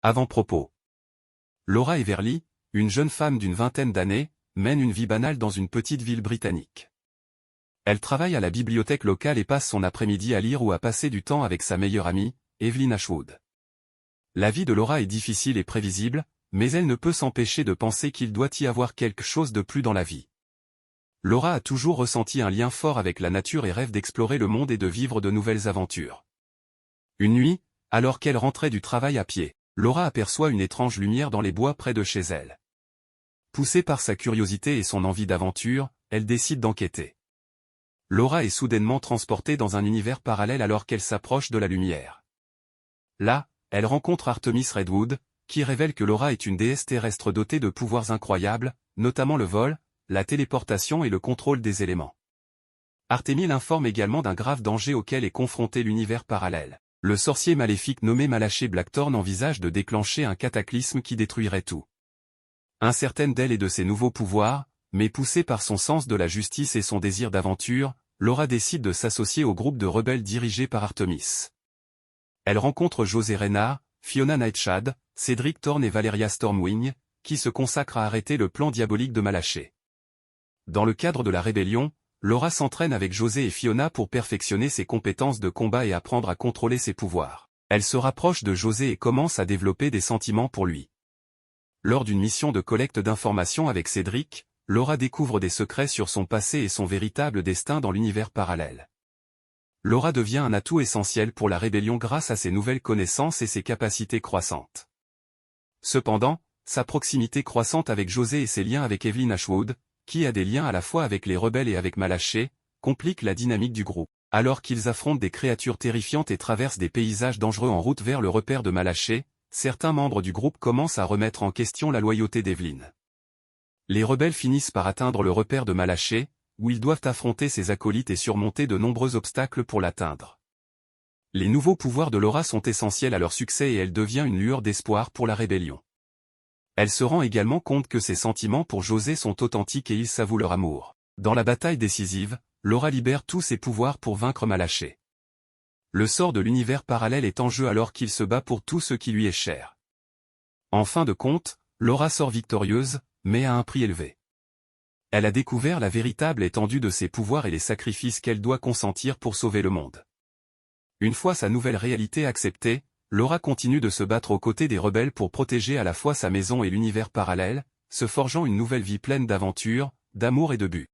Avant-propos. Laura Everly, une jeune femme d'une vingtaine d'années, mène une vie banale dans une petite ville britannique. Elle travaille à la bibliothèque locale et passe son après-midi à lire ou à passer du temps avec sa meilleure amie, Evelyn Ashwood. La vie de Laura est difficile et prévisible, mais elle ne peut s'empêcher de penser qu'il doit y avoir quelque chose de plus dans la vie. Laura a toujours ressenti un lien fort avec la nature et rêve d'explorer le monde et de vivre de nouvelles aventures. Une nuit, alors qu'elle rentrait du travail à pied, Laura aperçoit une étrange lumière dans les bois près de chez elle. Poussée par sa curiosité et son envie d'aventure, elle décide d'enquêter. Laura est soudainement transportée dans un univers parallèle alors qu'elle s'approche de la lumière. Là, elle rencontre Artemis Redwood, qui révèle que Laura est une déesse terrestre dotée de pouvoirs incroyables, notamment le vol, la téléportation et le contrôle des éléments. Artemis l'informe également d'un grave danger auquel est confronté l'univers parallèle. Le sorcier maléfique nommé Malaché Blackthorn envisage de déclencher un cataclysme qui détruirait tout. Incertaine d'elle et de ses nouveaux pouvoirs, mais poussée par son sens de la justice et son désir d'aventure, Laura décide de s'associer au groupe de rebelles dirigé par Artemis. Elle rencontre José Reynard, Fiona Nightshade, Cédric Thorne et Valeria Stormwing, qui se consacrent à arrêter le plan diabolique de Malaché. Dans le cadre de la rébellion, Laura s'entraîne avec José et Fiona pour perfectionner ses compétences de combat et apprendre à contrôler ses pouvoirs. Elle se rapproche de José et commence à développer des sentiments pour lui. Lors d'une mission de collecte d'informations avec Cédric, Laura découvre des secrets sur son passé et son véritable destin dans l'univers parallèle. Laura devient un atout essentiel pour la rébellion grâce à ses nouvelles connaissances et ses capacités croissantes. Cependant, sa proximité croissante avec José et ses liens avec Evelyn Ashwood, qui a des liens à la fois avec les rebelles et avec Malaché, compliquent la dynamique du groupe. Alors qu'ils affrontent des créatures terrifiantes et traversent des paysages dangereux en route vers le repère de Malaché, certains membres du groupe commencent à remettre en question la loyauté d'Evelyn. Les rebelles finissent par atteindre le repère de Malaché, où ils doivent affronter ses acolytes et surmonter de nombreux obstacles pour l'atteindre. Les nouveaux pouvoirs de Laura sont essentiels à leur succès et elle devient une lueur d'espoir pour la rébellion. Elle se rend également compte que ses sentiments pour José sont authentiques et ils s'avouent leur amour. Dans la bataille décisive, Laura libère tous ses pouvoirs pour vaincre Malaché. Le sort de l'univers parallèle est en jeu alors qu'il se bat pour tout ce qui lui est cher. En fin de compte, Laura sort victorieuse, mais à un prix élevé. Elle a découvert la véritable étendue de ses pouvoirs et les sacrifices qu'elle doit consentir pour sauver le monde. Une fois sa nouvelle réalité acceptée, Laura continue de se battre aux côtés des rebelles pour protéger à la fois sa maison et l'univers parallèle, se forgeant une nouvelle vie pleine d'aventures, d'amour et de buts.